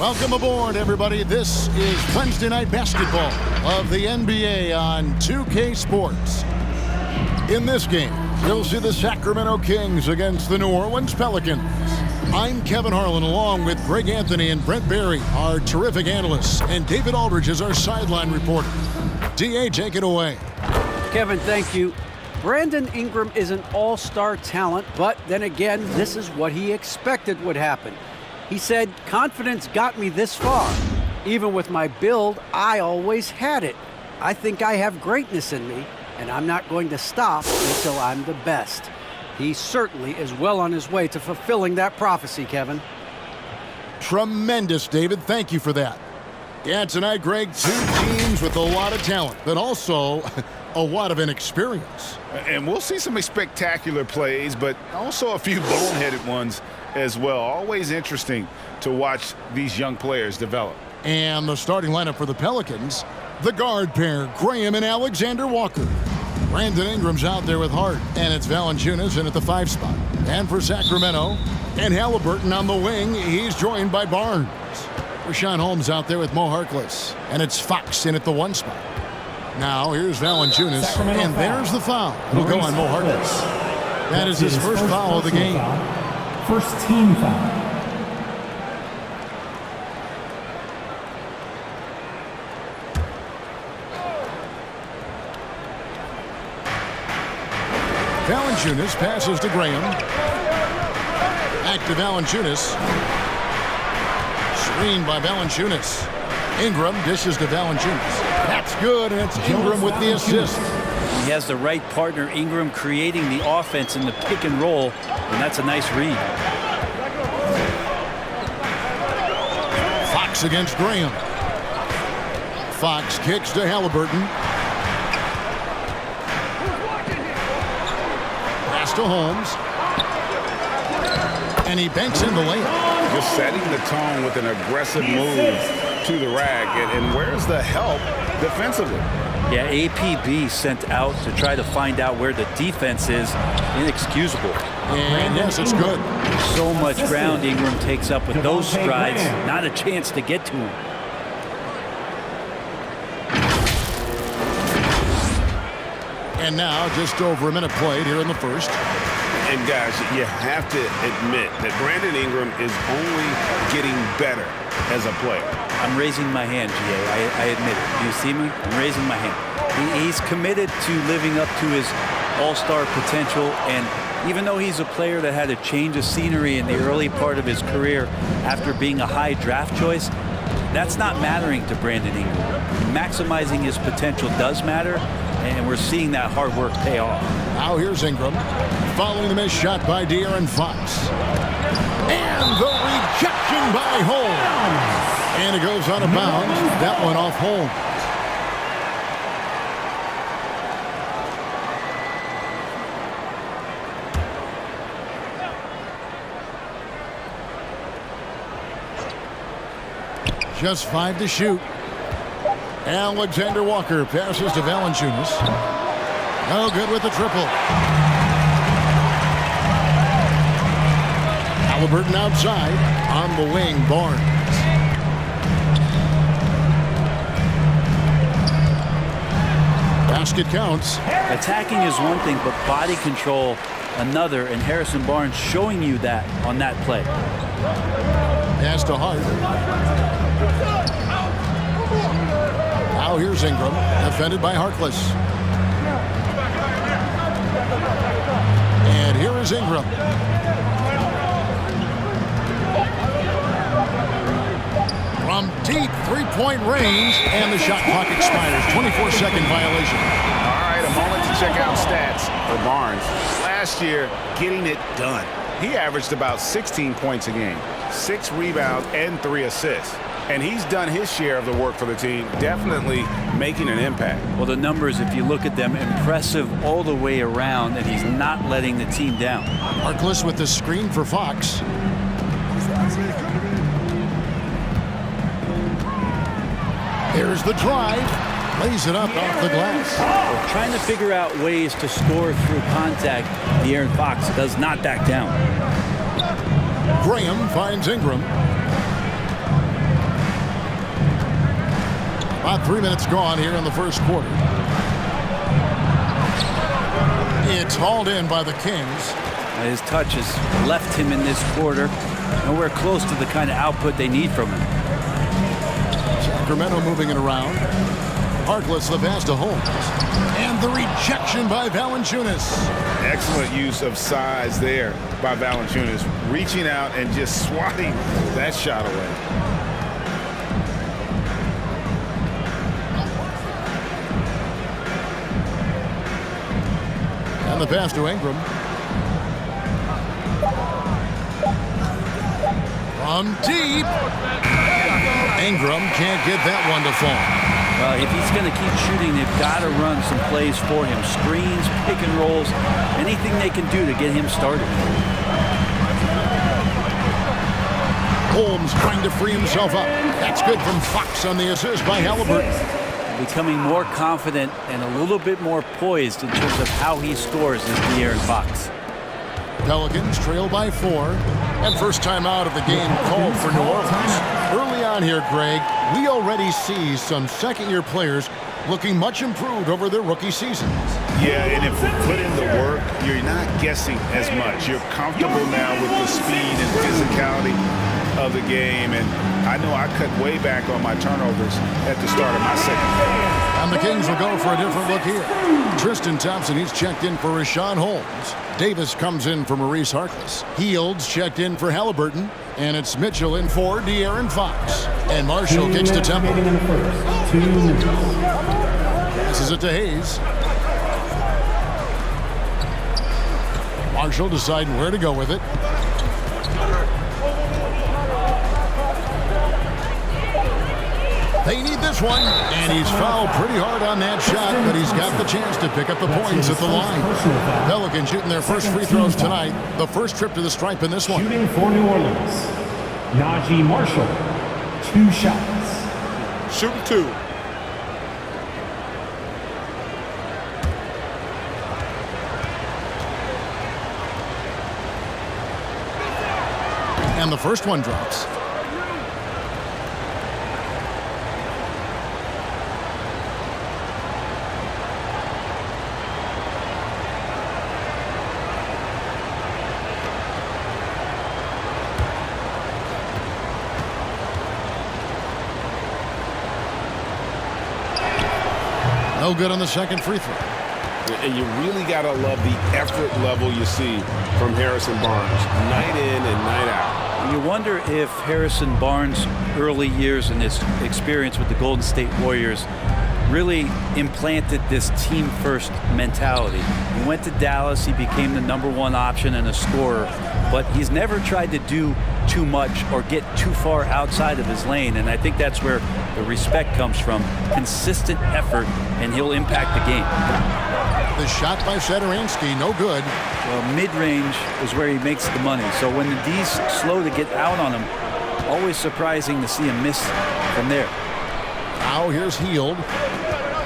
Welcome aboard, everybody. This is Wednesday Night Basketball of the NBA on 2K Sports. In this game, you'll see the Sacramento Kings against the New Orleans Pelicans. I'm Kevin Harlan, along with Greg Anthony and Brent Barry, our terrific analysts, and David Aldridge is our sideline reporter. DA, take it away. Kevin, thank you. Brandon Ingram is an all-star talent, but then again, this is what he expected would happen. He said, confidence got me this far. Even with my build, I always had it. I think I have greatness in me, and I'm not going to stop until I'm the best. He certainly is well on his way to fulfilling that prophecy, Kevin. Tremendous, David. Thank you for that. Yeah, tonight, Greg, two teams with a lot of talent, but also a lot of inexperience. And we'll see some spectacular plays, but also a few boneheaded ones as well. Always interesting to watch these young players develop. And the starting lineup for the Pelicans, the guard pair, Graham and Alexander Walker. Brandon Ingram's out there with Hart, and it's Valanciunas in at the 5 spot. And for Sacramento, and Halliburton on the wing, he's joined by Barnes. Rashawn Holmes out there with Mo Harkless, and it's Fox in at the 1 spot. Now here's Valanciunas, and there's the foul. It'll go on Mo Harkless. That is his first foul of the game. First team foul. Valanciunas passes to Graham. Back to Valanciunas. Screen by Valanciunas. Ingram dishes to Valanciunas. That's good, and it's Ingram with the assist. He has the right partner, Ingram, creating the offense in the pick and roll, and that's a nice read. Fox against Graham. Fox kicks to Halliburton. Pass to Holmes. And he banks in the layup. Just setting the tone with an aggressive move to the rack. And where's the help defensively? Yeah, APB sent out to try to find out where the defense is. Inexcusable. And yes, it's good. So much ground Ingram takes up with those strides. Not a chance to get to him. And now just over a minute played here in the first. And guys, you have to admit that Brandon Ingram is only getting better as a player. I'm raising my hand, GA. I admit it. Do you see me? I'm raising my hand. He's committed to living up to his all-star potential, and even though he's a player that had a change of scenery in the early part of his career after being a high draft choice, that's not mattering to Brandon Ingram. Maximizing his potential does matter, and we're seeing that hard work pay off. Now here's Ingram, following the missed shot by De'Aaron Fox. And the rejection by Holmes. And it goes out of bounds. That one off Holmes. Just 5 to shoot. Alexander Walker passes to Valanciunas. No good with the triple. Halliburton outside. On the wing, Barnes. Basket counts. Attacking is one thing, but body control another, and Harrison Barnes showing you that on that play. Pass to Hart. Now here's Ingram, defended by Harkless. And here is Ingram. From deep three-point range, and the shot clock expires. 24-second violation. All right, a moment to check out stats for Barnes. Last year, getting it done. He averaged about 16 points a game, 6 rebounds, and 3 assists. And he's done his share of the work for the team, definitely making an impact. Well, the numbers, if you look at them, impressive all the way around, and he's not letting the team down. Harkless with the screen for Fox. There's the drive. Lays it up off the glass. Well, trying to figure out ways to score through contact. De'Aaron Fox does not back down. Graham finds Ingram. About 3 minutes gone here in the first quarter. It's hauled in by the Kings. His touch has left him in this quarter. Nowhere close to the kind of output they need from him. Sacramento moving it around. Harkless the pass to Holmes. And the rejection by Valanciunas. Excellent use of size there by Valanciunas, reaching out and just swatting that shot away. And the pass to Ingram. From deep. Ingram can't get that one to fall. Well, if he's going to keep shooting, they've got to run some plays for him. Screens, pick and rolls, anything they can do to get him started. Holmes trying to free himself up. That's good from Fox on the assist by Halliburton. Becoming more confident and a little bit more poised in terms of how he scores is De'Aaron Fox. Pelicans trail by 4. And first time out of the game called for New Orleans. Early on here, Greg, we already see some second-year players looking much improved over their rookie seasons. Yeah, and if we put in the work, you're not guessing as much. You're comfortable now with the speed and physicality of the game. And I know I cut way back on my turnovers at the start of my second half. And the Kings will go for a different look here. Tristan Thompson, he's checked in for Rashawn Holmes. Davis comes in for Maurice Harkless. Fields checked in for Halliburton. And it's Mitchell in for De'Aaron Fox. And Marshall kicks to Temple. Passes it to Hayes. Marshall deciding where to go with it. They need this one, and he's fouled pretty hard on that shot, but he's got the chance to pick up the points at the line. Pelicans shooting their first free throws tonight, the first trip to the stripe in this one. Shooting for New Orleans, Najee Marshall, 2 shots. Shooting 2. And the first one drops. No good on the second free throw. And you really got to love the effort level you see from Harrison Barnes, night in and night out. You wonder if Harrison Barnes' early years and his experience with the Golden State Warriors really implanted this team-first mentality. He went to Dallas, he became the #1 option and a scorer, but he's never tried to do too much or get too far outside of his lane, and I think that's where the respect comes from. Consistent effort, and he'll impact the game. The shot by Satoransky, no good. Well, mid-range is where he makes the money, so when the D's slow to get out on him, always surprising to see him miss from there. Now here's Hield.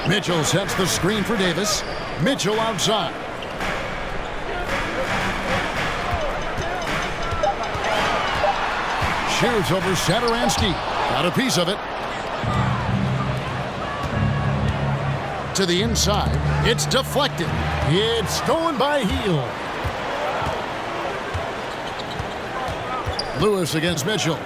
Mitchell sets the screen for Davis. Mitchell outside. Shoots over Satoransky. Got a piece of it. To the inside. It's deflected. It's stolen by Hield. Lewis against Mitchell.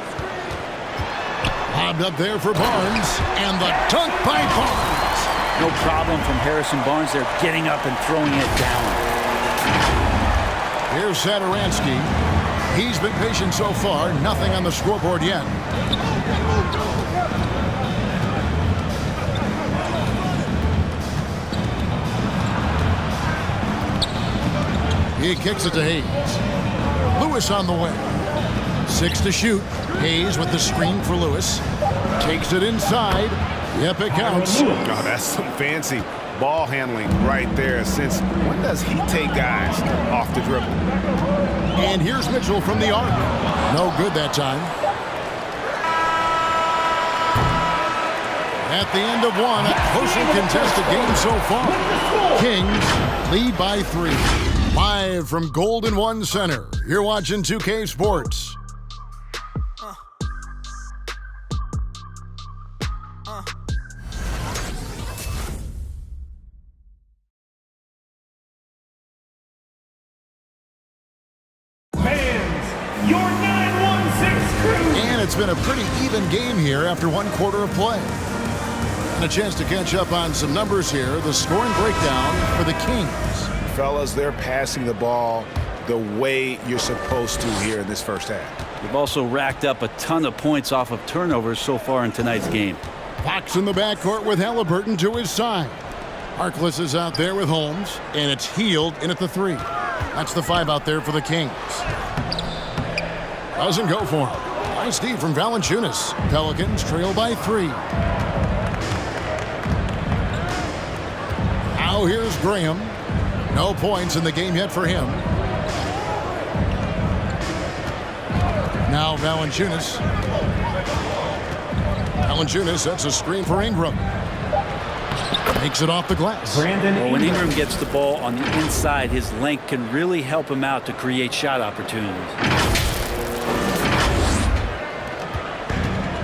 Lobbed up there for Barnes. And the dunk by Barnes. No problem from Harrison Barnes there, getting up and throwing it down. Here's Satoransky. He's been patient so far. Nothing on the scoreboard yet. He kicks it to Hayes. Lewis on the way. 6 to shoot. Hayes with the screen for Lewis. Takes it inside. Yep, it counts. Oh, that's some fancy ball handling right there. Since when does he take guys off the dribble? And here's Mitchell from the arc. No good that time. At the end of one, a closely contested game so far. Kings lead by 3. Live from Golden One Center, you're watching 2K Sports. And it's been a pretty even game here after one quarter of play. And a chance to catch up on some numbers here. The scoring breakdown for the Kings. Fellas, they're passing the ball the way you're supposed to here in this first half. They've also racked up a ton of points off of turnovers so far in tonight's game. Fox in the backcourt with Halliburton to his side. Harkless is out there with Holmes, and it's Hield in at the 3. That's the 5 out there for the Kings. Doesn't go for him. Nice D from Valanciunas. Pelicans trail by 3. Now here's Graham. No points in the game yet for him. Now Valanciunas. Valanciunas sets a screen for Ingram. Makes it off the glass. Well, when Ingram gets the ball on the inside, his length can really help him out to create shot opportunities.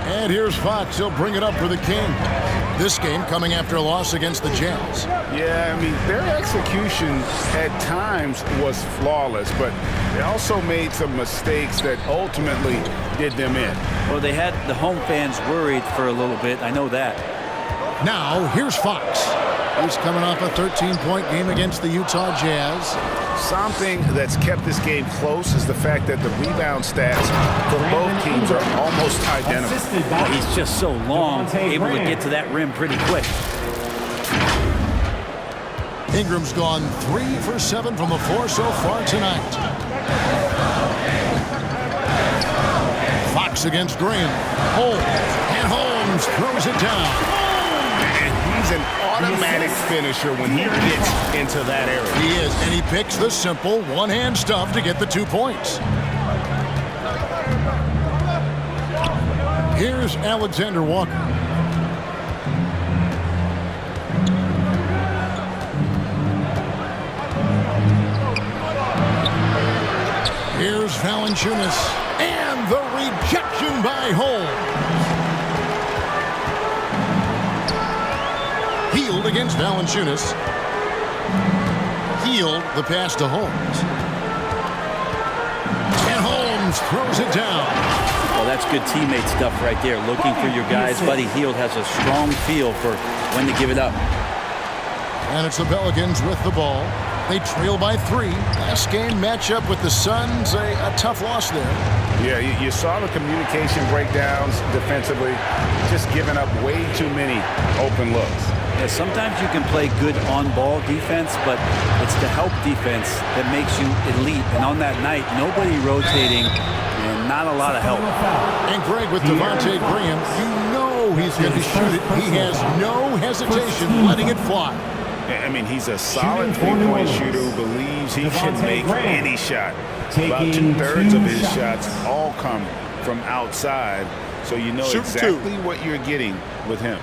And here's Fox. He'll bring it up for the King. This game coming after a loss against the Jazz. Yeah, I mean, their execution at times was flawless, but they also made some mistakes that ultimately did them in. Well, they had the home fans worried for a little bit. I know that. Now, here's Fox. He's coming off a 13-point game against the Utah Jazz. Something that's kept this game close is the fact that the rebound stats for both teams are almost identical. He's just so long, able to get to that rim pretty quick. Ingram's gone 3 for 7 from the floor so far tonight. Fox against Graham. Holmes. And Holmes throws it down. He's an automatic finisher when he gets into that area. He is, and he picks the simple one-hand stuff to get the 2 points. Here's Alexander Walker. Here's Valanciunas, and the rejection by Holmes. Hield against Valanciunas. Hield the pass to Holmes. And Holmes throws it down. Well, that's good teammate stuff right there. Looking for your guys. Buddy Hield has a strong feel for when to give it up. And it's the Pelicans with the ball. They trail by 3. Last game matchup with the Suns, a tough loss there. Yeah, you saw the communication breakdowns defensively, just giving up way too many open looks. Yeah, sometimes you can play good on-ball defense, but it's the help defense that makes you elite. And on that night, nobody rotating and not a lot of help. And Greg with Devontae Graham, you know he's going to shoot it. He has no hesitation letting it fly. I mean, he's a solid three-point shooter who believes he can make any shot. About 2/3 of his shots all come from outside, so you know exactly what you're getting with him.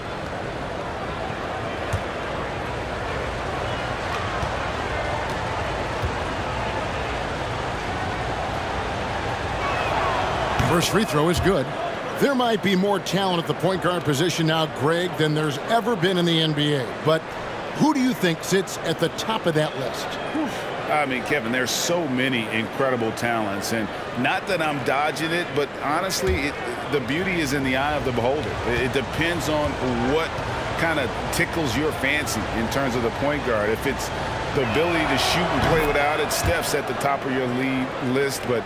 First free throw is good. There might be more talent at the point guard position now, Greg, than there's ever been in the NBA. But who do you think sits at the top of that list? I mean, Kevin, there's so many incredible talents. And not that I'm dodging it, but honestly, the beauty is in the eye of the beholder. It depends on what kind of tickles your fancy in terms of the point guard. If it's the ability to shoot and play without it, Steph's at the top of your league list. But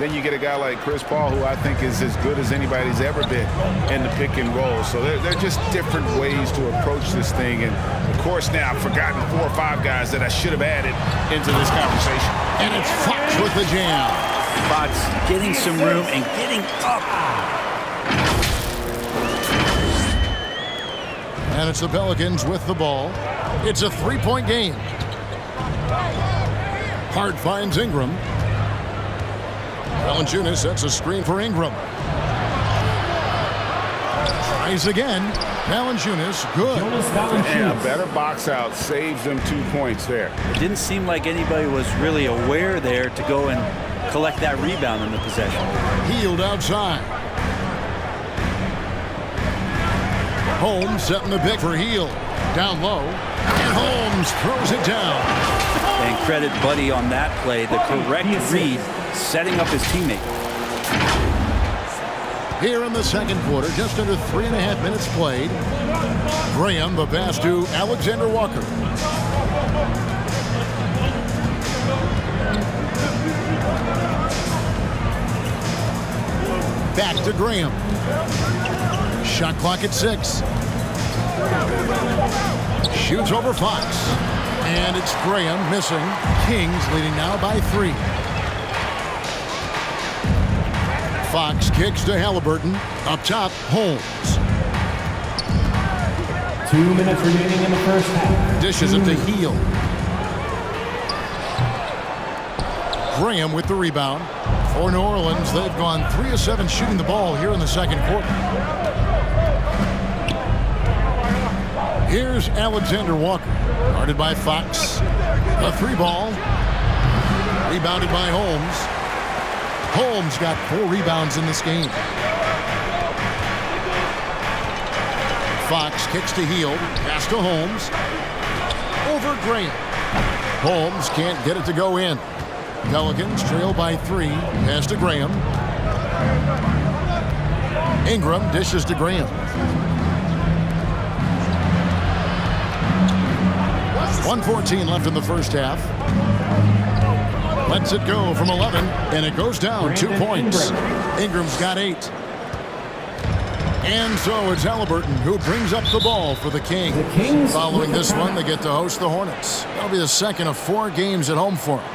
then you get a guy like Chris Paul, who I think is as good as anybody's ever been in the pick and roll. So they're just different ways to approach this thing. And, of course, now I've forgotten 4 or 5 guys that I should have added into this conversation. And it's Fox with the jam. Fox getting some room and getting up. And it's the Pelicans with the ball. It's a 3-point game. Hart finds Ingram. Valanciunas sets a screen for Ingram. Tries again. Valanciunas, good. And a better box out saves them 2 points there. It didn't seem like anybody was really aware there to go and collect that rebound in the possession. Hield outside. Holmes setting the pick for Hield. Down low. And Holmes throws it down. And credit Buddy on that play. The correct read, setting up his teammate. Here in the second quarter, just under 3.5 minutes played. Graham, the pass to Alexander Walker. Back to Graham. Shot clock at 6. Shoots over Fox. And it's Graham missing. Kings leading now by 3. Fox kicks to Halliburton. Up top, Holmes. 2 minutes remaining in the first half. Dishes it to Heel. Graham with the rebound. For New Orleans, they've gone 3 of 7 shooting the ball here in the second quarter. Here's Alexander Walker, guarded by Fox. A 3-ball. Rebounded by Holmes. Holmes got 4 rebounds in this game. Fox kicks to Heel. Pass to Holmes. Over Graham. Holmes can't get it to go in. Pelicans trail by 3. Pass to Graham. Ingram dishes to Graham. 1:14 left in the first half. Lets it go from 11, and it goes down 2 points. Ingram's got 8. And so it's Halliburton who brings up the ball for the Kings. Following this one, they get to host the Hornets. That'll be the second of 4 games at home for them.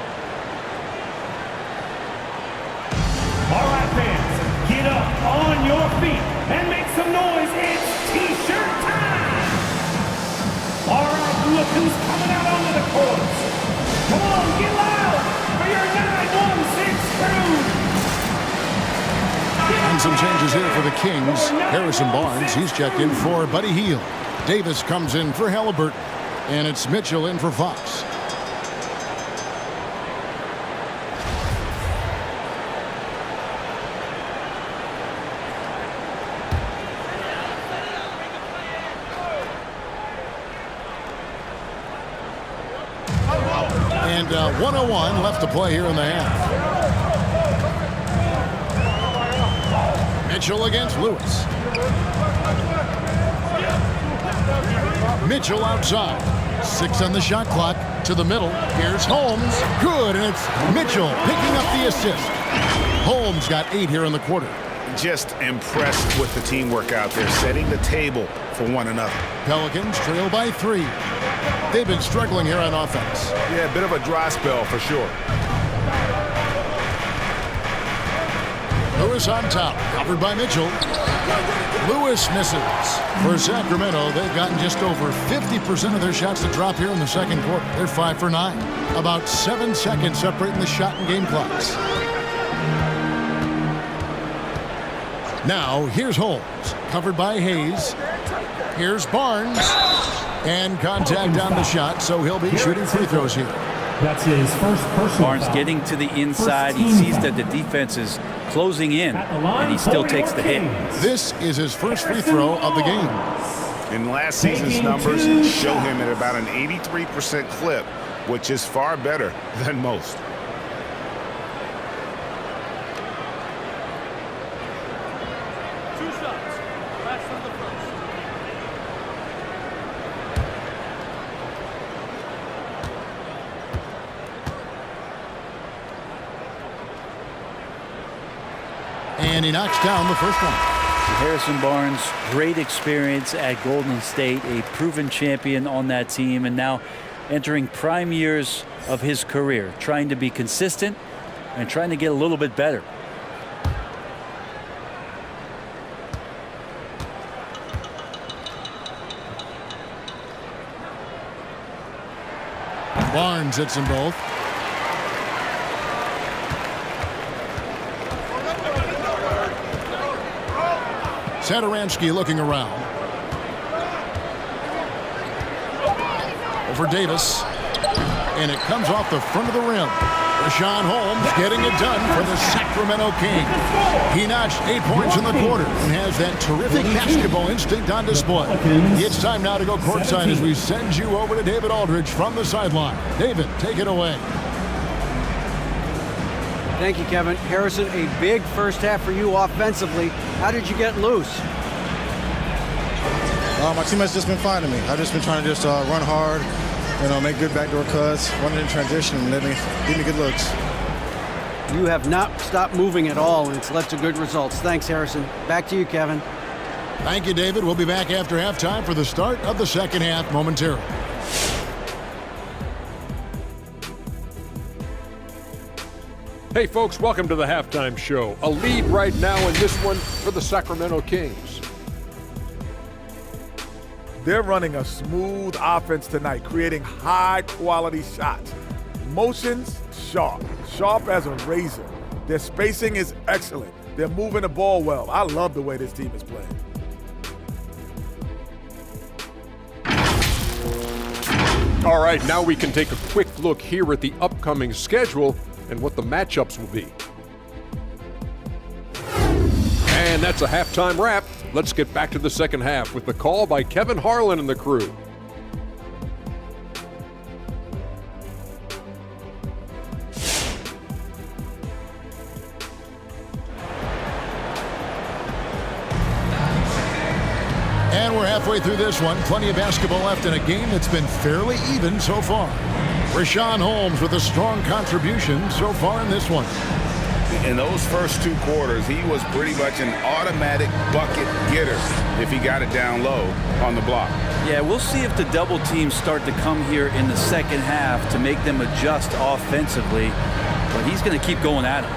All right, fans, get up on your feet and make some noise. It's T-shirt time. All right, look who's coming out onto the courts. Come on, get loud for your 916 crew. And some changes here for the Kings. Harrison Barnes, he's checked in for Buddy Hield. Davis comes in for Halliburton. And it's Mitchell in for Fox. And 1:01 left to play here in the half. Mitchell against Lewis. Mitchell outside. 6 on the shot clock. To the middle. Here's Holmes. Good, and it's Mitchell picking up the assist. Holmes got 8 here in the quarter. Just impressed with the teamwork out there, setting the table for one another. Pelicans trail by 3. They've been struggling here on offense. Yeah, a bit of a dry spell for sure. Lewis on top, covered by Mitchell. Lewis misses. For Sacramento, they've gotten just over 50% of their shots to drop here in the second quarter. They're 5 for 9. About 7 seconds separating the shot and game clocks. Now, here's Holmes, covered by Hayes. Here's Barnes. And contact on the shot, so he'll be shooting free throws here. That's his first personal Barnes foul. getting to the inside. He sees that the defense is closing in, and he still takes the hit. This is his first free throw of the game. In last season's numbers, show him at about an 83% clip, which is far better than most. And he knocks down the first one. Harrison Barnes, great experience at Golden State, a proven champion on that team, and now entering prime years of his career, trying to be consistent and trying to get a little bit better. Barnes hits them both. Satoransky looking around. Over Davis. And it comes off the front of the rim. Rashawn Holmes getting it done for the Sacramento Kings. He notched 8 points in the quarter and has that terrific basketball instinct on display. It's time now to go courtside as we send you over to David Aldridge from the sideline. David, take it away. Thank you, Kevin. Harrison, a big first half for you offensively. How did you get loose? My teammates just been finding me. I've just been trying to run hard, make good backdoor cuts, run in transition, and give me good looks. You have not stopped moving at all, and it's led to good results. Thanks, Harrison. Back to you, Kevin. Thank you, David. We'll be back after halftime for the start of the second half momentarily. Hey folks, welcome to the halftime show. A lead right now in this one for the Sacramento Kings. They're running a smooth offense tonight, creating high-quality shots. Motions, sharp as a razor. Their spacing is excellent. They're moving the ball well. I love the way this team is playing. All right, now we can take a quick look here at the upcoming schedule and what the matchups will be. And that's a halftime wrap. Let's get back to the second half with the call by Kevin Harlan and the crew. And we're halfway through this one. Plenty of basketball left in a game that's been fairly even so far. Rashawn Holmes with a strong contribution so far in this one. In those first 2 quarters, he was pretty much an automatic bucket getter if he got it down low on the block. Yeah, we'll see if the double teams start to come here in the second half to make them adjust offensively. But he's going to keep going at him.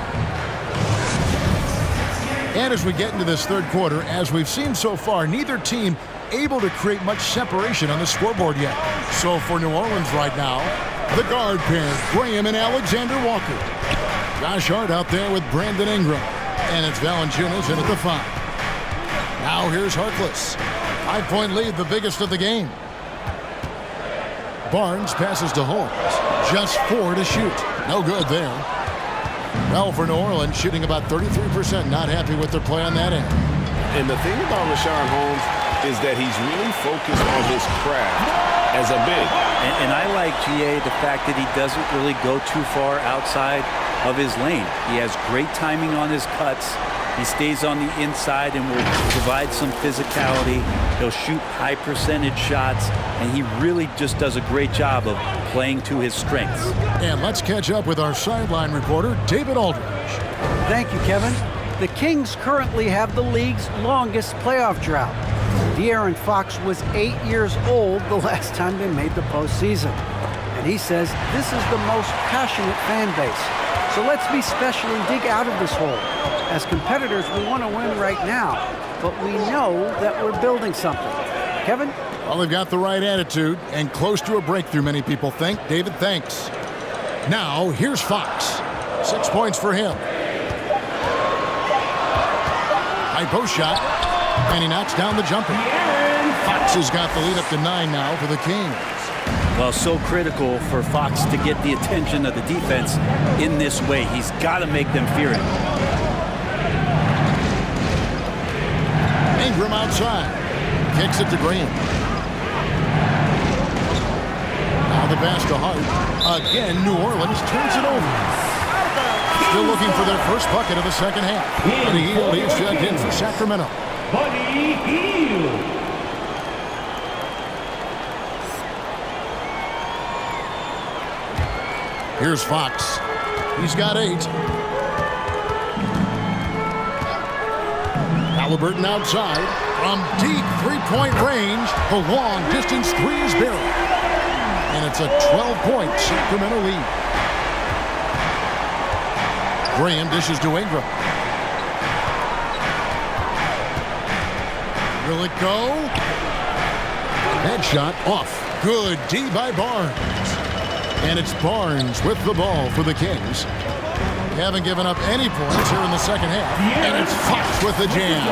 And as we get into this third quarter, as we've seen so far, neither team able to create much separation on the scoreboard yet. So for New Orleans right now, the guard pair, Graham and Alexander Walker. Josh Hart out there with Brandon Ingram. And it's Valanciunas in at the 5. Now here's Harkless. 5-point lead, the biggest of the game. Barnes passes to Holmes. Just 4 to shoot. No good there. Well, for New Orleans, shooting about 33%. Not happy with their play on that end. And the thing about Rashawn Holmes is that he's really focused on his craft as a big. And I like, GA, the fact that he doesn't really go too far outside of his lane. He has great timing on his cuts. He stays on the inside and will provide some physicality. He'll shoot high percentage shots, and he really just does a great job of playing to his strengths. And let's catch up with our sideline reporter, David Aldridge. Thank you, Kevin. The Kings currently have the league's longest playoff drought. De'Aaron Fox was 8 years old the last time they made the postseason. And he says this is the most passionate fan base. So let's be special and dig out of this hole. As competitors, we want to win right now, but we know that we're building something. Kevin? Well, they've got the right attitude and close to a breakthrough, many people think. David, thanks. Now, here's Fox. 6 points for him. High post shot, and he knocks down the jumper. Fox has got the lead up to 9 now for the Kings. Well, so critical for Fox to get the attention of the defense in this way. He's got to make them fear him. Ingram outside. Kicks it to Green. Now the pass to Hart. Again, New Orleans turns it over. Still looking for their first bucket of the second half. Buddy Hield is checked in for Sacramento. Buddy Hield. Here's Fox. He's got 8. Halliburton outside. From deep three-point range, the long-distance 3 is buried. And it's a 12-point Sacramento lead. Graham dishes to Ingram. Will it go? Headshot off. Good D by Barnes. And it's Barnes with the ball for the Kings. They haven't given up any points here in the second half. And it's Fox with the jam.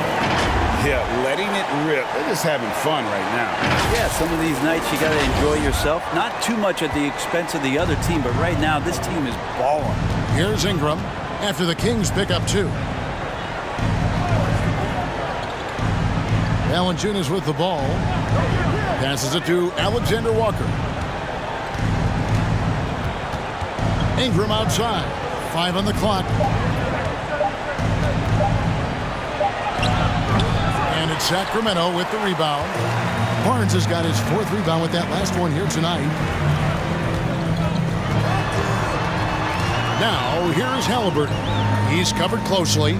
Yeah, letting it rip. They're just having fun right now. Yeah, some of these nights you got to enjoy yourself. Not too much at the expense of the other team, but right now this team is balling. Here's Ingram after the Kings pick up 2. Valanciunas with the ball. Passes it to Alexander Walker. Ingram outside. 5 on the clock. And it's Sacramento with the rebound. Barnes has got his 4th rebound with that last one here tonight. Now, here is Halliburton. He's covered closely.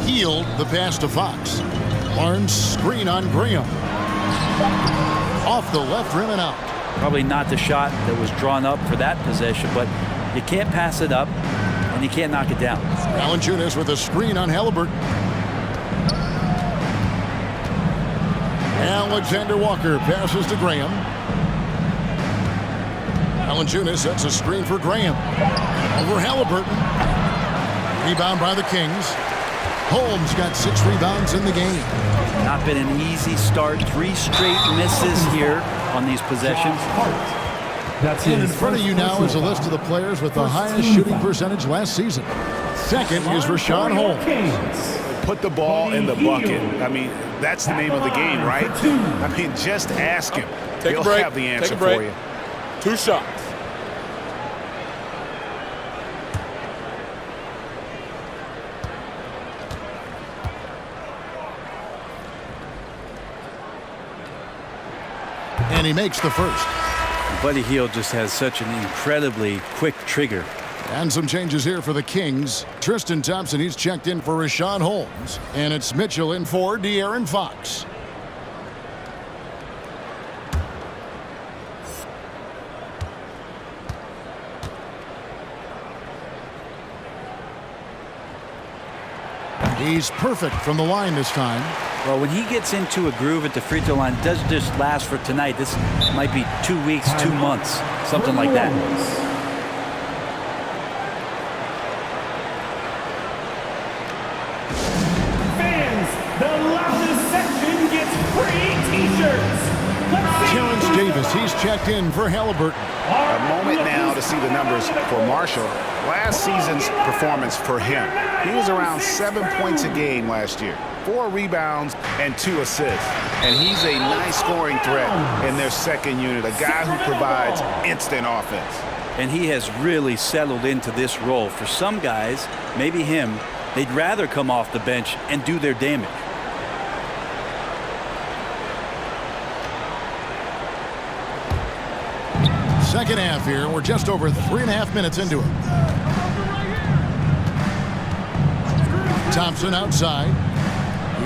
Healed the pass to Fox. Barnes screen on Graham. Off the left rim and out. Probably not the shot that was drawn up for that possession, but you can't pass it up and you can't knock it down. Valanciunas with a screen on Halliburton. Alexander Walker passes to Graham. Valanciunas sets a screen for Graham. Over Halliburton. Rebound by the Kings. Holmes got 6 rebounds in the game. Not been an easy start. 3 straight misses here on these possessions. And in front of you now is a list of the players with the highest shooting percentage last season. Second is Rashawn Holmes. Put the ball in the bucket. I mean, that's the name of the game, right? I mean, just ask him. He'll have the answer for you. 2 shots. And he makes the first. Buddy Hield just has such an incredibly quick trigger. And some changes here for the Kings. Tristan Thompson, he's checked in for Rashawn Holmes. And it's Mitchell in for De'Aaron Fox. He's perfect from the line this time. Well, when he gets into a groove at the free throw line, it doesn't just last for tonight. This might be 2 weeks, 2 months, something like that. Fans, the loudest section gets free T-shirts. Terrence Davis, he's checked in for Halliburton. A moment now to see the numbers for Marshall. Last season's performance for him. He was around 7 points a game last year. 4 rebounds and 2 assists. And he's a nice scoring threat in their second unit, a guy who provides instant offense. And he has really settled into this role. For some guys, maybe him, they'd rather come off the bench and do their damage. Second half here. We're just over 3.5 minutes into it. Thompson outside.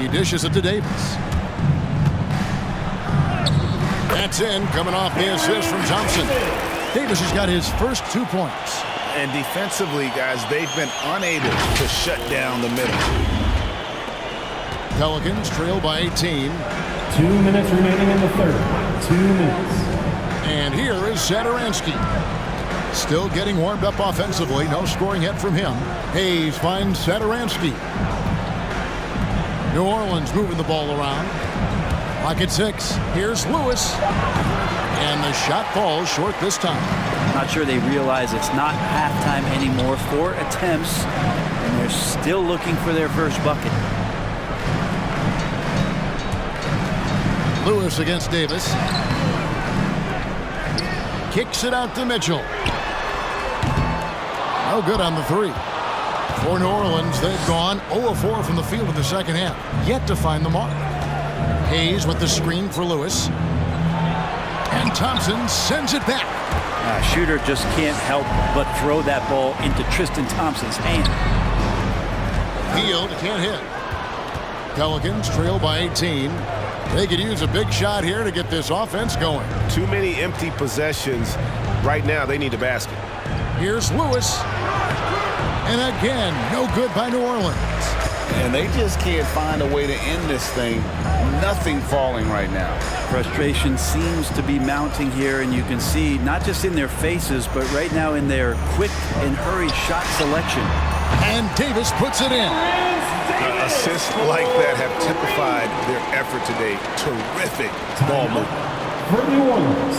He dishes it to Davis. That's in, coming off the assist from Thompson. Davis has got his first 2 points. And defensively, guys, they've been unable to shut down the middle. Pelicans trail by 18. 2 minutes remaining in the third. 2 minutes. And here is Satoransky. Still getting warmed up offensively. No scoring yet from him. Hayes finds Satoransky. New Orleans moving the ball around. Clock at 6. Here's Lewis. And the shot falls short this time. Not sure they realize it's not halftime anymore. 4 attempts, and they're still looking for their first bucket. Lewis against Davis. Kicks it out to Mitchell. No good on the 3. For New Orleans, they've gone 0 of 4 from the field in the second half. Yet to find the mark. Hayes with the screen for Lewis. And Thompson sends it back. Shooter just can't help but throw that ball into Tristan Thompson's hand. Hield can't hit. Pelicans trail by 18. They could use a big shot here to get this offense going. Too many empty possessions. Right now, they need a basket. Here's Lewis. And again, no good by New Orleans. And they just can't find a way to end this thing. Nothing falling right now. Frustration seems to be mounting here, and you can see not just in their faces, but right now in their quick and hurried shot selection. And Davis puts it in. Assists like that have typified their effort today. Terrific ball movement. For New Orleans,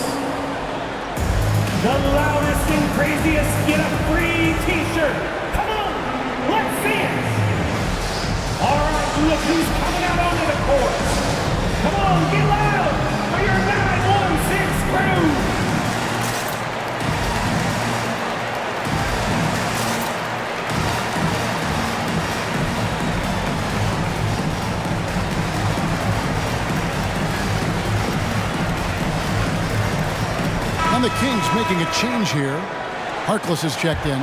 the loudest and craziest get a free T-shirt. Come on, let's see it. All right, look who's coming out onto the court. Come on, get loud for your 916 crew. the Kings making a change here. Harkless is checked in.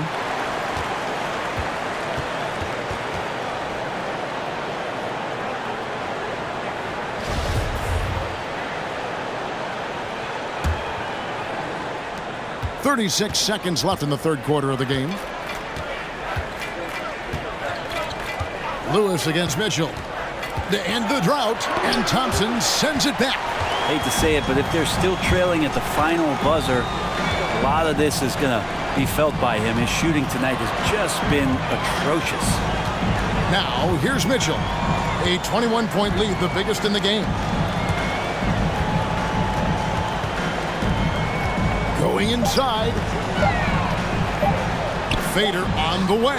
.36 seconds left in the third quarter of the game. Lewis against Mitchell. To end the drought, and Thompson sends it back. Hate to say it, but if they're still trailing at the final buzzer, a lot of this is going to be felt by him. His shooting tonight has just been atrocious. Now, here's Mitchell. A 21-point lead, the biggest in the game. Going inside. Fader on the way.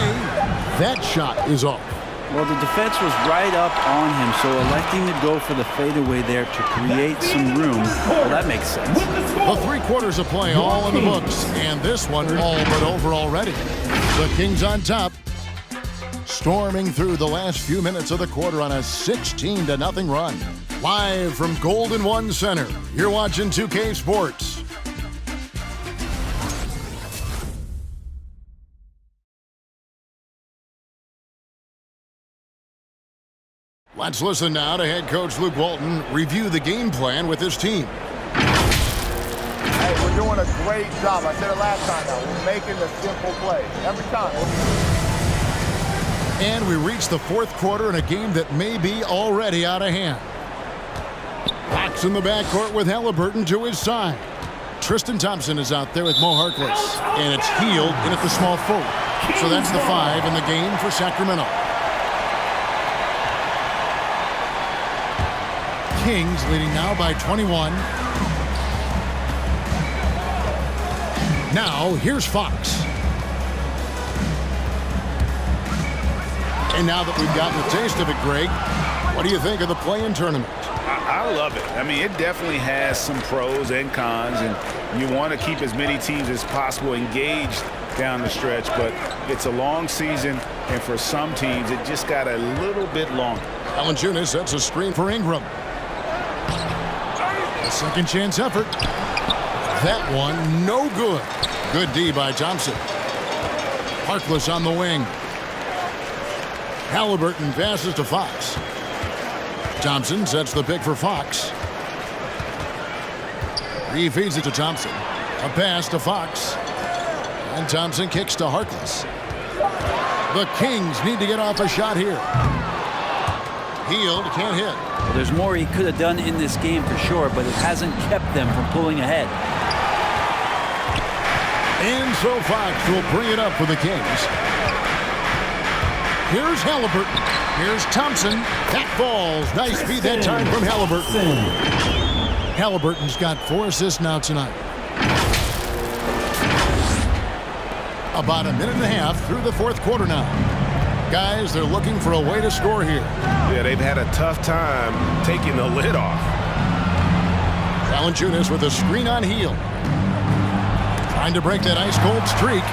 That shot is off. Well, the defense was right up on him, so electing to go for the fadeaway there to create some room, well, that makes sense. The 3 quarters of play all in the books, and this one all but over already. The Kings on top, storming through the last few minutes of the quarter on a 16-0 run. Live from Golden One Center, you're watching 2K Sports. Let's listen now to head coach Luke Walton review the game plan with his team. Hey, we're doing a great job. I said it last time now. We're making the simple plays every time. And we reach the fourth quarter in a game that may be already out of hand. Fox in the backcourt with Halliburton to his side. Tristan Thompson is out there with Mo Harkless. And it's Hield in at the small forward. So that's the 5 in the game for Sacramento. Kings leading now by 21. Now, here's Fox. And now that we've gotten a taste of it, Greg, what do you think of the play-in tournament? I love it. I mean, it definitely has some pros and cons, and you want to keep as many teams as possible engaged down the stretch, but it's a long season, and for some teams, it just got a little bit longer. Valanciunas sets a screen for Ingram. A second chance effort. That one, no good. Good D by Thompson. Harkless on the wing. Halliburton passes to Fox. Thompson sets the pick for Fox. He feeds it to Thompson. A pass to Fox. And Thompson kicks to Harkless. The Kings need to get off a shot here. Hield can't hit. Well, there's more he could have done in this game for sure, but it hasn't kept them from pulling ahead. And so Fox will bring it up for the Kings. Here's Halliburton. Here's Thompson. That falls. Nice feed that time from Halliburton. Halliburton's got 4 assists now tonight. About a minute and a half through the fourth quarter now. Guys, they're looking for a way to score here. Yeah, they've had a tough time taking the lid off. Valanciunas with a screen on Hield. Trying to break that ice-cold streak.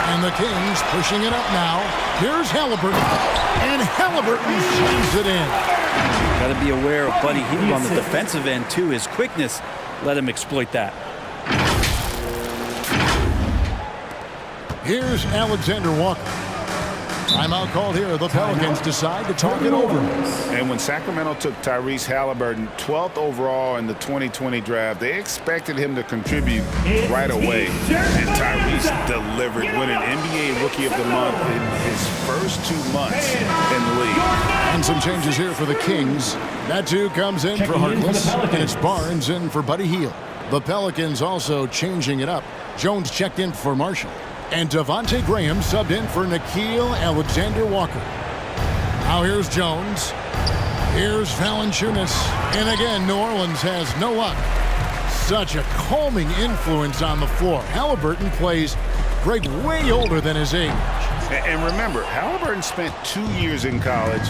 And the Kings pushing it up now. Here's Halliburton. And Halliburton slams it in. Got to be aware of Buddy Hield on the defensive end, too. His quickness let him exploit that. Here's Alexander Walker. Timeout called here. The Pelicans decide to talk it over. And when Sacramento took Tyrese Halliburton 12th overall in the 2020 draft, they expected him to contribute right away. And Tyrese delivered, winning NBA Rookie of the Month in his first 2 months in the league. And some changes here for the Kings. That too comes in for Harkless, and it's Barnes in for Buddy Hield. The Pelicans also changing it up. Jones checked in for Marshall. And Devontae Graham subbed in for Nickeil Alexander-Walker. Now here's Jones. Here's Valanciunas. And again, New Orleans has no luck. Such a calming influence on the floor. Halliburton plays Greg way older than his age. And remember, Halliburton spent 2 years in college.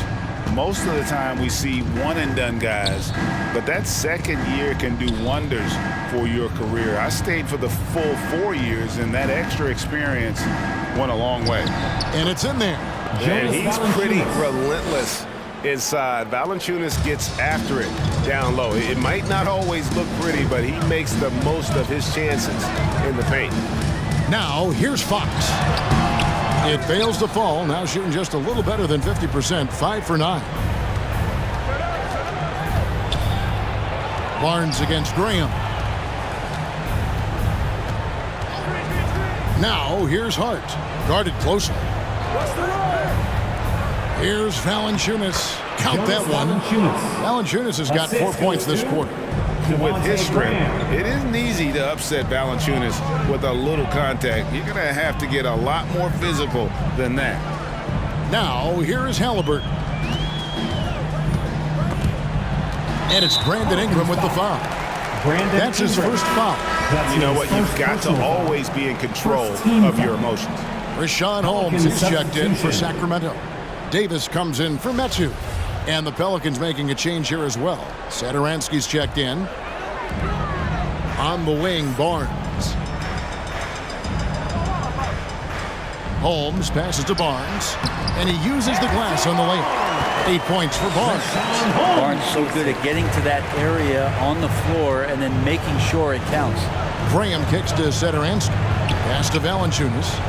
Most of the time we see one-and-done guys, but that second year can do wonders for your career. I stayed for the full 4 years, and that extra experience went a long way. And it's in there. And he's pretty relentless inside. Valanciunas gets after it down low. It might not always look pretty, but he makes the most of his chances in the paint. Now, here's Fox. It fails to fall. Now shooting just a little better than 50%, 5 for 9. Barnes against Graham. Now, here's Hart. Guarded closely. Here's Valanciunas. Count that one. Valanciunas has got 4 points this quarter. With his strength, it isn't easy to upset Valanciunas with a little contact. You're going to have to get a lot more physical than that. Now, here is Halliburton. And it's Brandon Ingram with the foul. That's his first foul. You know what? You've got to always be in control of your emotions. Rashawn Holmes is checked in for Sacramento. Davis comes in for Metu. And the Pelicans making a change here as well. Satoransky's checked in. On the wing, Barnes. Holmes passes to Barnes. And he uses the glass on the layup. 8 points for Barnes. Barnes so good at getting to that area on the floor and then making sure it counts. Graham kicks to Satoransky. Pass to Valanciunas.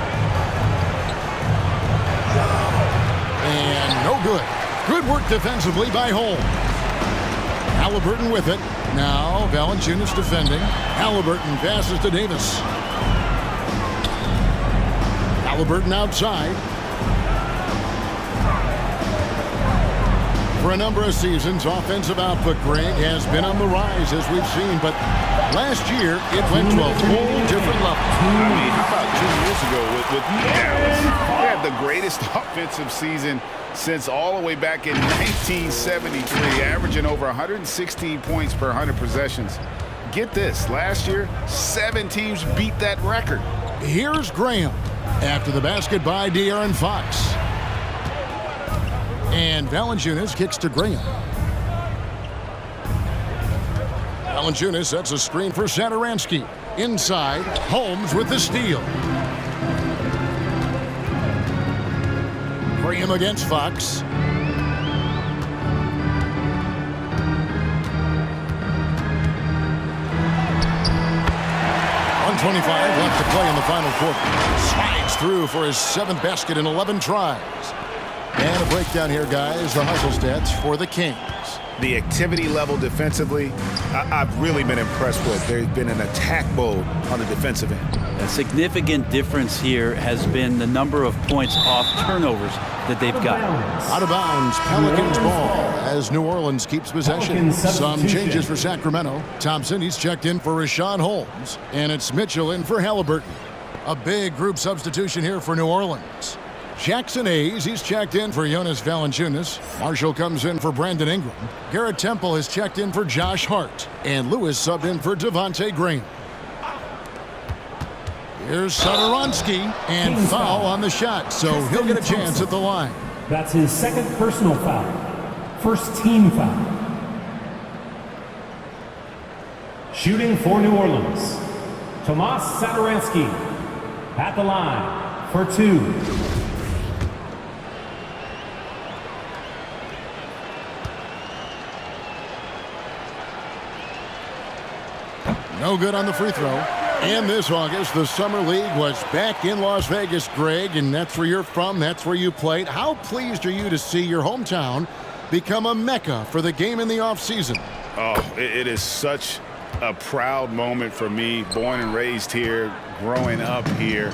And no good. Good work defensively by Holmes. Halliburton with it. Now Valanciunas defending. Halliburton passes to Davis. Halliburton outside. For a number of seasons, offensive output, Greg, has been on the rise, as we've seen. But last year, it went to a whole different level. I mean, how about 2 years ago with Dallas? They had the greatest offensive season since all the way back in 1973, averaging over 116 points per 100 possessions. Get this, last year, 7 teams beat that record. Here's Graham after the basket by De'Aaron Fox. And Valanciunas kicks to Graham. Valanciunas sets a screen for Satoransky. Inside, Holmes with the steal. Graham against Fox. .125 left to play in the final quarter. Slides through for his 7th basket in 11 tries. And a breakdown here, guys. The hustle stats for the Kings. The activity level defensively, I've really been impressed with. There's been an attack mode on the defensive end. A significant difference here has been the number of points off turnovers that they've got. Out of bounds, Pelicans ball as New Orleans keeps possession. Some changes for Sacramento. Thompson, he's checked in for Rashawn Holmes. And it's Mitchell in for Halliburton. A big group substitution here for New Orleans. Jackson Hayes, he's checked in for Jonas Valanciunas. Marshall comes in for Brandon Ingram. Garrett Temple has checked in for Josh Hart. And Lewis subbed in for Devontae Graham. Here's Satoransky, and foul on the shot, so he'll get a chance at the line. That's his 2nd personal foul. First team foul. Shooting for New Orleans, Tomas Satoransky at the line for 2. No good on the free throw. And this August, the Summer League was back in Las Vegas, Greg, and that's where you're from, that's where you played. How pleased are you to see your hometown become a mecca for the game in the offseason? Oh, it is such a proud moment for me, born and raised here, growing up here.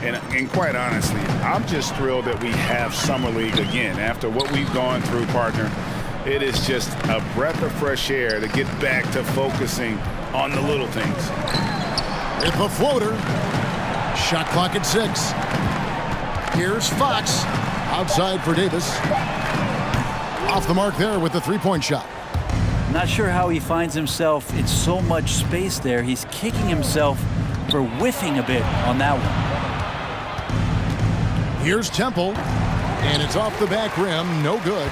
And quite honestly, I'm just thrilled that we have Summer League again. After what we've gone through, partner, it is just a breath of fresh air to get back to focusing on the little things. With the floater. Shot clock at 6. Here's Fox. Outside for Davis. Off the mark there with the three-point shot. Not sure how he finds himself in so much space there. He's kicking himself for whiffing a bit on that one. Here's Temple. And it's off the back rim. No good.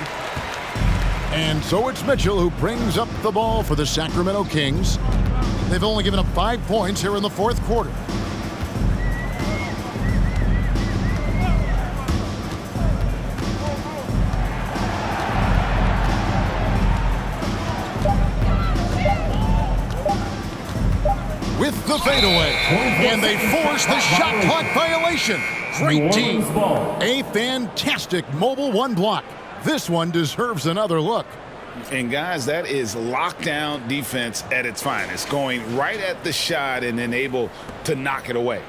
And so it's Mitchell who brings up the ball for the Sacramento Kings. They've only given up 5 points here in the 4th quarter. with the fadeaway. And they force the shot clock violation. Great team. A fantastic mobile one block. This one deserves another look. And guys, that is lockdown defense at its finest, going right at the shot and then able to knock it away.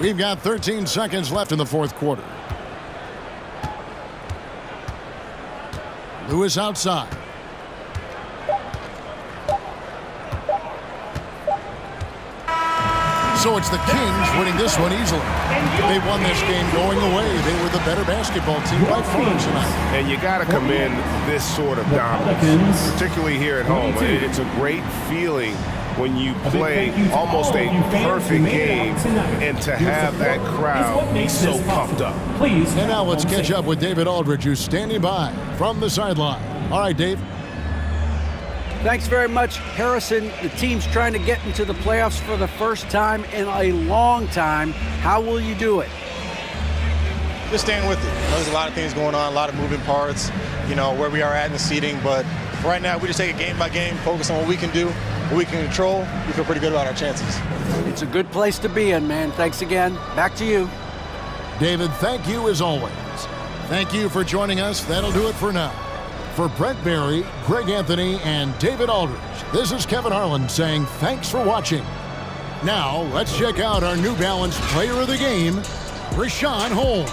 We've got 13 seconds left in the fourth quarter. Lewis outside. So it's the Kings winning this one easily. They won this game going away. They were the better basketball team by far tonight. And you got to commend this sort of dominance, particularly here at home. It's a great feeling when you play almost a perfect game and to have that crowd be so pumped up. And now let's catch up with David Aldridge, who's standing by from the sideline. All right, Dave. Thanks very much, Harrison. The team's trying to get into the playoffs for the first time in a long time. How will you do it? Just staying with it. There's a lot of things going on, a lot of moving parts, where we are at in the seeding. But right now, we just take it game by game, focus on what we can do, what we can control. We feel pretty good about our chances. It's a good place to be in, man. Thanks again. Back to you. David, thank you as always. Thank you for joining us. That'll do it for now. For Brent Barry, Greg Anthony, and David Aldridge, this is Kevin Harlan saying thanks for watching. Now, let's check out our New Balance Player of the Game, Rashawn Holmes.